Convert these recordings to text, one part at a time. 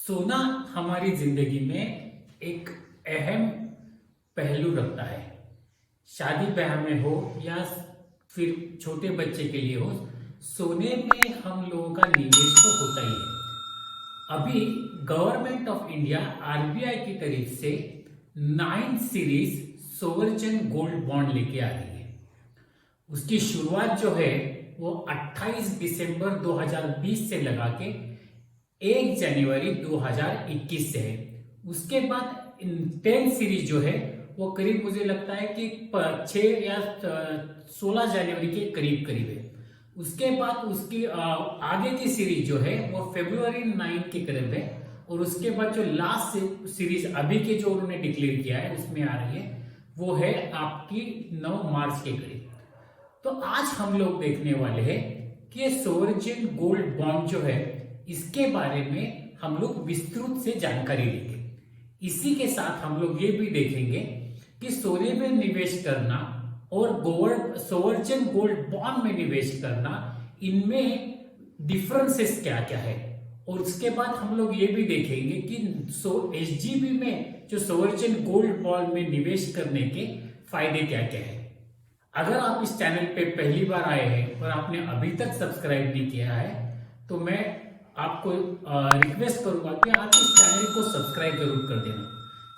सोना हमारी जिंदगी में एक अहम पहलू रखता है। शादी ब्याह में हो या फिर छोटे बच्चे के लिए हो, सोने में हम लोगों का निवेश तो होता ही है। अभी गवर्नमेंट ऑफ इंडिया आरबीआई की तरफ से 9 सीरीज सोवरचन गोल्ड बॉन्ड लेके आ रही है। उसकी शुरुआत जो है वो 28 दिसंबर 2020 से लगा के 1 जनवरी 2021 से है। उसके बाद 10 सीरीज जो है वो करीब मुझे लगता है कि 6 या 16 जनवरी के करीब करीब है। उसके बाद उसकी आगे की सीरीज जो है वो फरवरी 9 के करीब है। और उसके बाद जो लास्ट सीरीज अभी के जो उन्होंने डिक्लेयर किया है उसमें आ रही है वो है आपकी 9 मार्च के करीब। तो आज हम लोग देखने वाले हैं कि सोवरचन गोल्ड बॉन्ड जो है इसके बारे में हम लोग विस्तृत से जानकारी लेंगे। इसी के साथ हम लोग ये भी देखेंगे कि सोने में निवेश करना और सोवरचन गोल्ड बॉन्ड में निवेश करना, इनमें डिफरेंसेस क्या क्या है। और उसके बाद हम लोग ये भी देखेंगे कि एसजीबी में जो सोवरचन गोल्ड बॉन्ड में निवेश करने के फायदे क्या क्या है। अगर आप इस चैनल पे पहली बार आए हैं और आपने अभी तक सब्सक्राइब नहीं किया है तो मैं आपको रिक्वेस्ट करूंगा कि आप इस चैनल को सब्सक्राइब जरूर कर देना।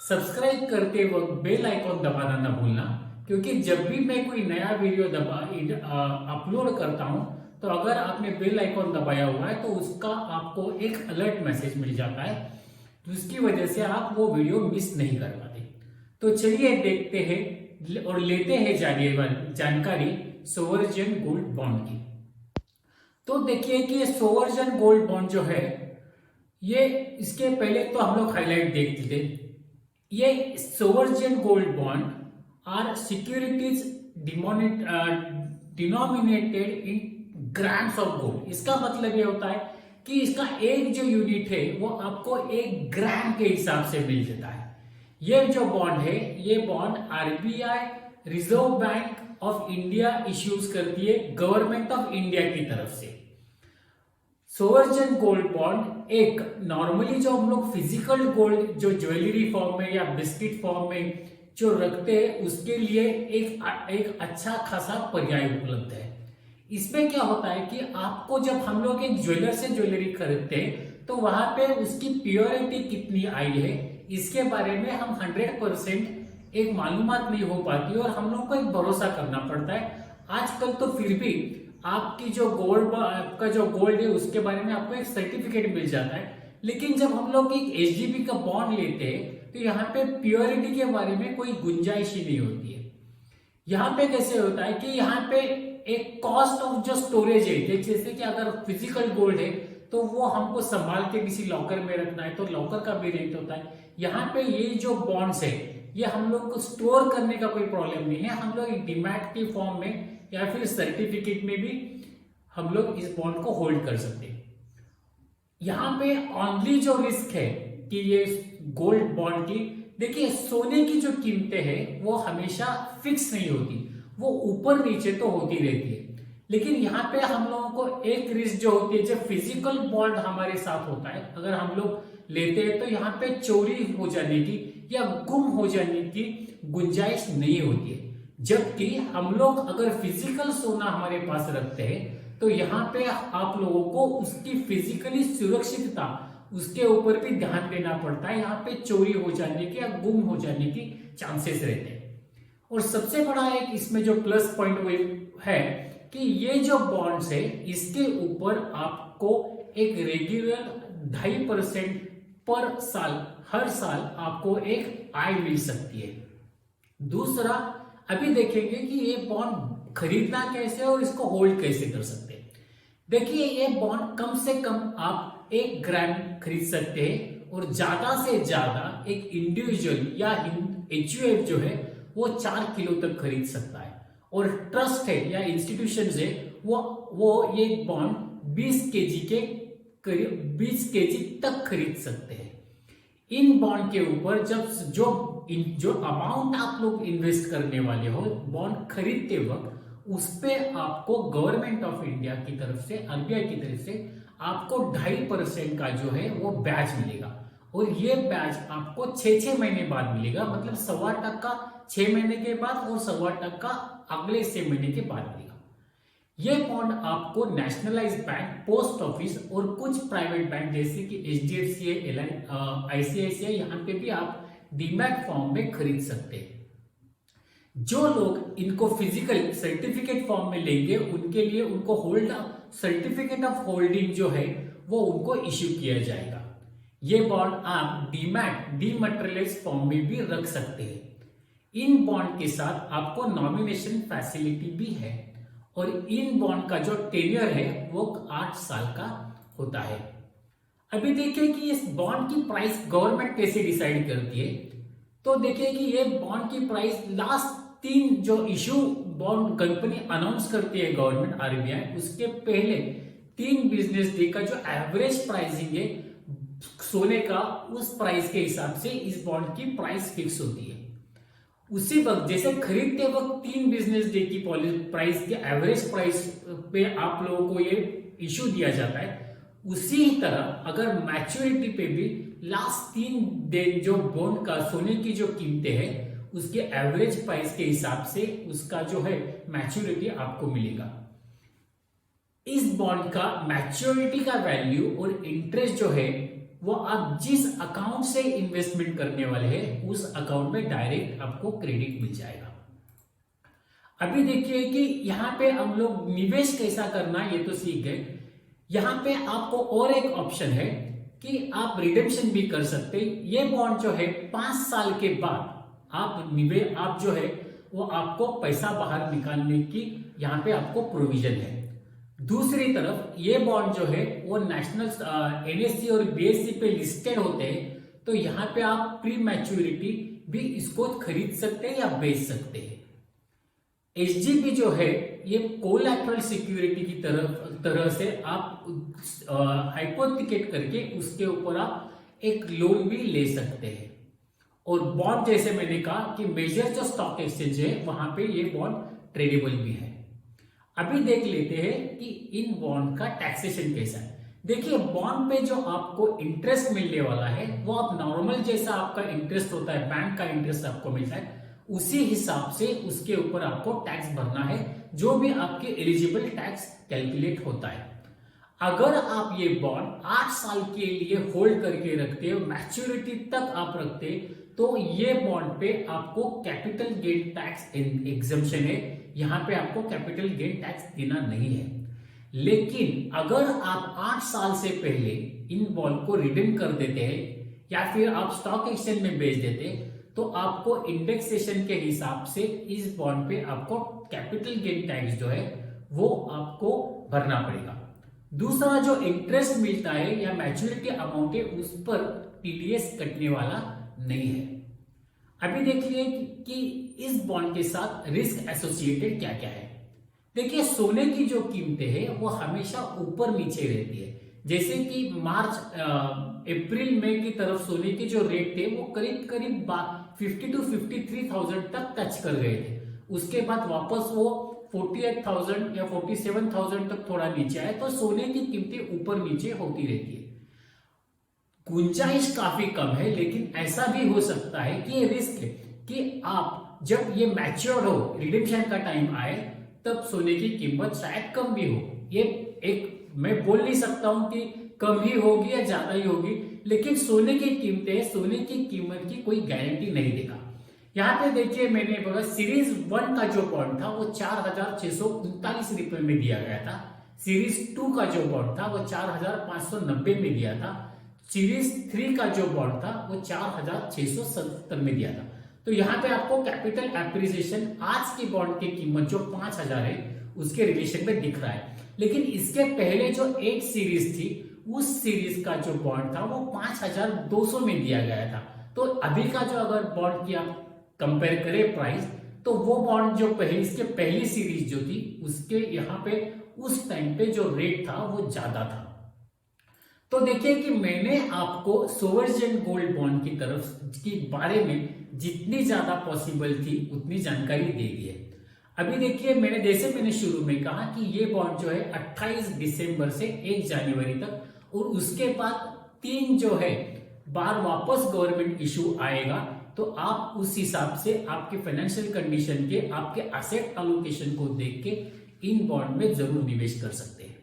सब्सक्राइब करते वक्त बेल आइकॉन दबाना ना भूलना, क्योंकि जब भी मैं कोई नया वीडियो अपलोड करता हूं तो अगर आपने बेल आइकॉन दबाया हुआ है तो उसका आपको एक अलर्ट मैसेज मिल जाता है, जिसकी वजह से आप वो वीडियो मिस नहीं कर पाते। तो चलिए देखते हैं और लेते हैं जानकारी सोवरचन गोल्ड बॉन्ड की। तो देखिए कि ये सोवरचन गोल्ड बॉन्ड जो है ये, इसके पहले तो हम लोग हाईलाइट देखते थे। ये sovereign gold bond are securities denominated in grams of gold. इसका मतलब ये होता है कि इसका एक जो यूनिट है वो आपको 1 ग्राम के हिसाब से मिल जाता है। ये जो बॉन्ड है ये bond RBI reserve bank of India issues करती है गवर्नमेंट ऑफ इंडिया की तरफ से। सोवरचन गोल्ड बॉन्ड एक नॉर्मली जो हम लोग फिजिकल गोल्ड जो ज्वेलरी फॉर्म में या बिस्किट फॉर्म में जो रखते हैं उसके लिए एक अच्छा खासा पर्याय उपलब्ध है। इसमें क्या होता है कि आपको जब हम लोग एक ज्वेलर से ज्वेलरी खरीदते हैं तो वहां पे उसकी प्योरिटी कितनी आई है इसके बारे में हम 100% एक मालूमात नहीं हो पाती और हम लोग को एक भरोसा करना पड़ता है। आजकल तो फिर भी आपकी जो आपका जो गोल्ड है उसके बारे में आपको एक सर्टिफिकेट मिल जाता है, लेकिन जब हम लोग एक एसजीबी का बॉन्ड लेते हैं तो यहाँ पे प्योरिटी के बारे में कोई गुंजाइश ही नहीं होती है। यहाँ पे कैसे होता है कि यहाँ पे एक कॉस्ट ऑफ जो स्टोरेज है, जैसे कि अगर फिजिकल गोल्ड है तो वो हमको संभाल के किसी लॉकर में रखना है तो लॉकर का भी रेट होता है। यहाँ पे ये जो बॉन्ड्स है ये हम लोग को स्टोर करने का कोई प्रॉब्लम नहीं है। हम लोग एक डीमैट के फॉर्म में या फिर सर्टिफिकेट में भी हम लोग इस बॉन्ड को होल्ड कर सकते हैं। यहाँ पे ओनली जो रिस्क है कि ये गोल्ड बॉन्ड की, देखिए सोने की जो कीमतें हैं वो हमेशा फिक्स नहीं होती, वो ऊपर नीचे तो होती रहती है। लेकिन यहाँ पे हम लोगों को एक रिस्क जो होती है, जब फिजिकल बॉन्ड हमारे साथ होता है अगर हम लोग लेते हैं तो यहाँ पे चोरी हो जाने की या गुम हो जाने की गुंजाइश नहीं होती है। जबकि हम लोग अगर फिजिकल सोना हमारे पास रखते हैं तो यहाँ पे आप लोगों को उसकी फिजिकली सुरक्षितता उसके ऊपर भी ध्यान देना पड़ता है। यहाँ पे चोरी हो जाने के या गुम हो जाने की चांसेस रहते हैं। और सबसे बड़ा एक इसमें जो प्लस पॉइंट वो है कि ये जो बॉन्ड्स है इसके ऊपर आपको एक रेगुलर 2.5% पर साल हर साल आपको एक आय मिल सकती है। दूसरा, अभी देखेंगे कि ये बॉन्ड खरीदना कैसे और इसको होल्ड कैसे कर सकते हैं। देखिए ये बॉन्ड कम से कम आप 1 ग्राम खरीद सकते हैं और ज्यादा से ज्यादा एक इंडिविजुअल या एचयूएफ जो है वो 4 किलो तक खरीद सकता है। और ट्रस्ट है या इंस्टीट्यूशन है वो ये बॉन्ड 20 केजी के करीब 20 केजी तक खरीद सकते हैं। इन बॉन्ड के ऊपर जब जो अमाउंट आप लोग इन्वेस्ट करने वाले हो बॉन्ड खरीदते वक्त उस पे आपको गवर्नमेंट ऑफ इंडिया की तरफ से, आरबीआई की तरफ से आपको 2.5% का जो है वो ब्याज मिलेगा। और ये ब्याज आपको 6 महीने बाद मिलेगा, मतलब 1.25% 6 महीने के बाद और 1.25% अगले 6 महीने के बाद मिलेगा। ये बॉन्ड आपको नेशनलाइज बैंक, पोस्ट ऑफिस और कुछ प्राइवेट बैंक जैसे कि HDFC है, ICICI, यहाँ पे भी आप डीमैट फॉर्म में खरीद सकते हैं। जो लोग इनको फिजिकल सर्टिफिकेट फॉर्म में लेंगे उनके लिए उनको सर्टिफिकेट ऑफ होल्डिंग जो है वो उनको इश्यू किया जाएगा। ये बॉन्ड आप डीमैटेरियलाइज्ड फॉर्म में भी रख सकते हैं। इन बॉन्ड के साथ आपको नॉमिनेशन फैसिलिटी भी है और इन बॉन्ड का जो टेन्योर है वो 8 साल का होता है। अभी देखिए कि इस बॉन्ड की प्राइस गवर्नमेंट कैसे डिसाइड करती है। तो देखिए कि ये बॉन्ड की प्राइस लास्ट 3 जो इशू बॉन्ड कंपनी अनाउंस करती है गवर्नमेंट RBI, उसके पहले 3 बिजनेस डे का जो एवरेज प्राइसिंग है सोने का, उस प्राइस के हिसाब से इस बॉन्ड की प्राइस फिक्स होती है। उसी वक्त जैसे खरीदते वक्त 3 बिजनेस डे की प्राइस के एवरेज प्राइस पे आप लोगों को ये इश्यू दिया जाता है, उसी तरह अगर मैच्योरिटी पे भी लास्ट 3 दिन जो बॉन्ड का सोने की जो कीमतें हैं उसके एवरेज प्राइस के हिसाब से उसका जो है मैच्योरिटी आपको मिलेगा। इस बॉन्ड का मैच्योरिटी का वैल्यू और इंटरेस्ट जो है वो आप जिस अकाउंट से इन्वेस्टमेंट करने वाले हैं उस अकाउंट में डायरेक्ट आपको क्रेडिट मिल जाएगा। अभी देखिए कि यहाँ पे हम लोग निवेश कैसा करना ये तो सीख गए। यहाँ पे आपको और एक ऑप्शन है कि आप रिडेम्पशन भी कर सकते हैं। ये बॉन्ड जो है 5 साल के बाद आप जो है वो आपको पैसा बाहर निकालने की यहाँ पे आपको प्रोविजन है। दूसरी तरफ ये बॉन्ड जो है वो नेशनल NSE और BSE पे लिस्टेड होते हैं, तो यहाँ पे आप प्री मैच्योरिटी भी इसको खरीद सकते हैं या बेच सकते हैं। SGB जो है ये कोलैटरल सिक्योरिटी की तरह से आप हाइपोथिकेट करके उसके ऊपर आप एक लोन भी ले सकते हैं। और बॉन्ड जैसे मैंने कहा कि मेजर जो स्टॉक एक्सचेंज है वहां पे ये बॉन्ड ट्रेडेबल भी है। अभी देख लेते हैं कि इन बॉन्ड का टैक्सेशन कैसा है। देखिए बॉन्ड पे जो आपको इंटरेस्ट मिलने वाला है वो आप नॉर्मल जैसा आपका इंटरेस्ट होता है, बैंक का इंटरेस्ट आपको मिलता है, उसी हिसाब से उसके ऊपर आपको टैक्स भरना है, जो भी आपके एलिजिबल टैक्स कैलकुलेट होता है। अगर आप ये बॉन्ड 8 साल के लिए होल्ड करके रखते हो, मैच्योरिटी तक आप रखते, तो ये बॉन्ड पे आपको कैपिटल गेन टैक्स एग्जम्पशन है, यहां पे आपको कैपिटल गेन टैक्स देना नहीं है। लेकिन अगर आप 8 साल से पहले इन बॉन्ड को रिडीम कर देते हैं या फिर आप स्टॉक एक्सचेंज में बेच देते, तो आपको इंडेक्सेशन के हिसाब से इस बॉन्ड पे आपको कैपिटल गेन टैक्स जो है वो आपको भरना पड़ेगा। दूसरा जो इंटरेस्ट मिलता है या मैच्योरिटी अमाउंट है उस पर TDS कटने वाला नहीं है। अभी देखिए कि इस बॉन्ड के साथ रिस्क एसोसिएटेड क्या क्या है। देखिए सोने की जो कीमतें हैं वो हमेशा ऊपर नीचे रहती है। जैसे कि अप्रैल मई की तरफ सोने के जो रेट थे वो करीब करीब 50 to 53,000 तक टच कर गए थे। उसके बाद वापस वो 48,000 या 47,000 तक थोड़ा नीचे आए, तो सोने की कीमतें ऊपर नीचे होती रहती है। गुंजाइश काफी कम है, लेकिन ऐसा भी हो सकता है कि ये रिस्क है कि आप जब ये मैच्योर हो, रिडेम्पशन का टाइम आए, तब सोने की कीमत शायद कम भी हो। ये एक मैं बोल नहीं सकता हूं कि कम ही होगी या ज्यादा ही होगी, लेकिन सोने की कीमत की कोई गारंटी नहीं देगा। यहाँ पे देखिए मैंने बोला सीरीज 1 का जो बॉन्ड था वो 4,639 रुपए में दिया गया था। सीरीज 2 का जो बॉन्ड था वो 4,590 में दिया था। सीरीज 3 का जो बॉन्ड था वो 4,670 में दिया था। तो यहाँ पे आपको कैपिटल एप्रिसिएशन आज की बॉन्ड की कीमत जो 5,000 है उसके रिलेशन में दिख रहा है। लेकिन इसके पहले जो 8 सीरीज थी उस सीरीज का जो बॉन्ड था वो 5,200 में दिया गया था। तो अभी का जो अगर बॉन्ड की आप कंपेयर करें प्राइस, तो वो बॉन्ड जो इसके पहली सीरीज जो थी उसके यहाँ पे उस टाइम पे जो रेट था वो ज्यादा था। तो देखिए कि मैंने आपको सोवरेन गोल्ड बॉन्ड की तरफ के बारे में जितनी ज्यादा पॉसिबल थी उतनी जानकारी दे दी है। अभी देखिए, मैंने शुरू में कहा कि ये बॉन्ड जो है 28 दिसंबर से 1 जनवरी तक, और उसके बाद 3 जो है बार वापस गवर्नमेंट इशू आएगा, तो आप उस हिसाब से आपके फाइनेंशियल कंडीशन के, आपके एसेट एलोकेशन को देख के इन बॉन्ड में जरूर निवेश कर सकते हैं।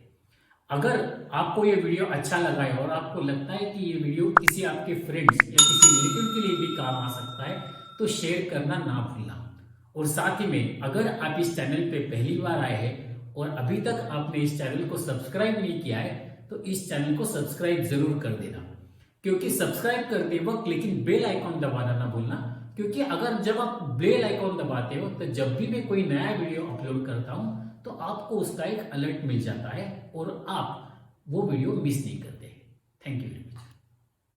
अगर आपको ये वीडियो अच्छा लगा है और आपको लगता है कि ये वीडियो किसी आपके फ्रेंड्स या किसी रिलेटिव के लिए भी काम आ सकता है, तो शेयर करना ना भूलना। और साथ ही में अगर आप इस चैनल पे पहली बार आए हैं और अभी तक आपने इस चैनल को सब्सक्राइब नहीं किया है, तो इस चैनल को सब्सक्राइब जरूर कर देना, क्योंकि सब्सक्राइब करते वक्त लेकिन बेल आइकॉन दबाना ना भूलना, क्योंकि अगर जब आप बेल आइकॉन दबाते हो तो जब भी मैं कोई नया वीडियो अपलोड करता हूं तो आपको उसका एक अलर्ट मिल जाता है और आप वो वीडियो मिस नहीं करते। Thank you very much.